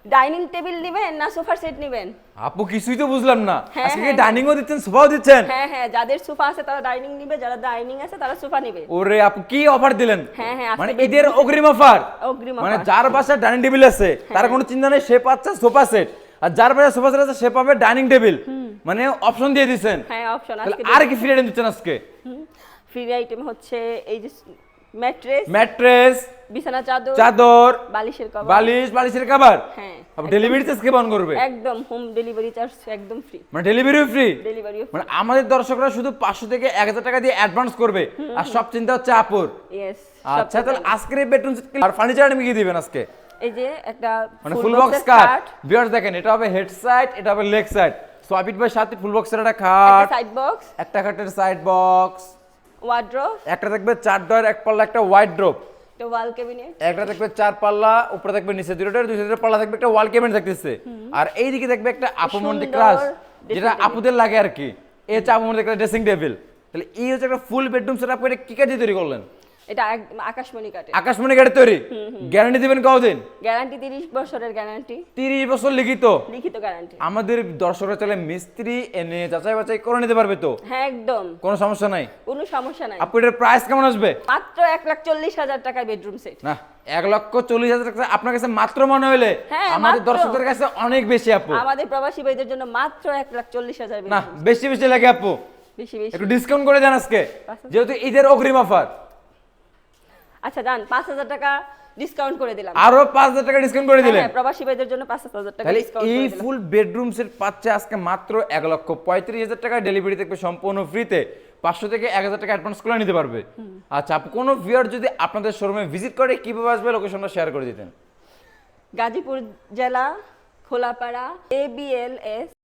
Dining table নেবেন না সোফার সেট নেবেন? আপু কিছুই তো বুঝলাম না, হ্যাঁ, আজকে কি হ্যাঁ, ডাইনিংও দিচ্ছেন সোফাও দিচ্ছেন? হ্যাঁ হ্যাঁ, যাদের সোফা আছে তারা ডাইনিং নিবে, যারা ডাইনিং আছে তারা সোফা নেবে। ওরে আপু কি অফার দিলেন! হ্যাঁ, হ্যাঁ, আজকে মানে bedroom ঈদের set- অগ্রিম অফার। অগ্রিম মানে offer। যার বাসায় ডাইনিং টেবিল আছে তার কোনো চিন্তা নেই, সে পাচ্ছে সোফা সেট, আর যার বাসায় সোফা সেট আছে সে পাবে ডাইনিং টেবিল। মানে অপশন দিয়ে দিচ্ছেন। হ্যাঁ অপশন তাহলে আজকে। আর কি ফ্রি আইটেম দিচ্ছেন আজকে? ফ্রি আইটেম হচ্ছে এই যে ম্যাট্রেস, ম্যাট্রেস, বিছানা চাদর, চাদর, বালিশের কভার। বালিশের কভার। হ্যাঁ আপনি ডেলিভারি চার্জ কে বহন করবে? একদম হোম ডেলিভারি চার্জ একদম ফ্রি। মানে ডেলিভারিও ফ্রি। ডেলিভারিও মানে আমাদের দর্শকরা শুধু 500 থেকে 1000 টাকা দিয়ে অ্যাডভান্স করবে, আর সব চিন্তা হচ্ছে আপুর। ইয়েস। আচ্ছা তাহলে আজকের এই বেডরুম সেট আর ফার্নিচার আইটেম কি দিবেন আজকে? এই যে একটা মানে ফুল বক্স কাট ভিউয়ার্স দেখেন, এটা হবে হেড সাইড, এটা হবে লেগ সাইড। সোয়াবিট বাই 7 ফুল বক্সের একটা খাট, সাইড বক্স, একটা খাটের সাইড বক্স, ওয়ার্ড্রোব, একটা দেখবে 4 ডয়ার এক পাল্লা একটা ওয়ার্ড্রোব, একটা ওয়াল ক্যাবিনেট, একটা দেখবে 4 পাল্লা, উপরে দেখবে নিচে দুটো ডয়ার, দুই সাইডে পাল্লা থাকবে, একটা ওয়াল ক্যাবিনেট থাকতেছে। আর এইদিকে দেখবে একটা আপুমন্ডি সুন্দর ক্রাশ, dressing যেটা table। আপুদের লাগে আর কি। এই হচ্ছে আপুমন্ডি একটা ড্রেসিং টেবিল। তাহলে এই হচ্ছে একটা ফুল বেডরুম সেটআপ করে কি কাজে তৈরি করলেন? এটা একদম আকাশমণি কাটে। আকাশমণি কাঠের তৈরি। গ্যারান্টি দিবেন কতদিন? গ্যারান্টি 30 বছরের গ্যারান্টি, 30 বছর লিখিত। লিখিত গ্যারান্টি। আমাদের দর্শকরা চাইলে মিস্ত্রি এনে যাচাই বাছাই করে নিতে পারবে তো? হ্যাঁ একদম কোনো সমস্যা নাই। কোনো সমস্যা নাই। আপু এটার প্রাইস কেমন আসবে? মাত্র 1,40,000 টাকায় বেডরুম সেট। না 1,40,000 টাকা আপনার কাছে মাত্র মনে হলে হ্যাঁ, আমাদের মাত্র। দর্শকদের কাছে অনেক বেশি আপু। আমাদের প্রবাসী ভাইদের জন্য মাত্র 1,40,000 না বেশি বেশি লাগে আপু, বেশি বেশি। একটু ডিসকাউন্ট করে দেন আজকে, 5,000 যেহেতু ঈদের অগ্রিম অফার। আচ্ছা যান 5,000 টাকা ডিসকাউন্ট করে দিলাম। আরো 5,000 টাকা ডিসকাউন্ট করে দিলেন। হ্যাঁ, প্রবাসী ভাইদের জন্য 5,000 টাকা তাহলে ডিসকাউন্ট এই করে দিলাম। ফুল বেডরুম সেট পাচ্ছে আজকে মাত্র 1,35,000 টাকা, ডেলিভারি থাকবে সম্পূর্ণ ফ্রিতে। 500 থেকে 1000 টাকা অ্যাডভান্স করে নিতে পারবে। আচ্ছা আপু কোনো ভিউয়ার যদি আপনাদের শোরুমে ভিজিট করে কিভাবে আসবে লোকেশনটা শেয়ার করে দিতেন? গাজীপুর জেলা, খোলাপাড়া, ABLS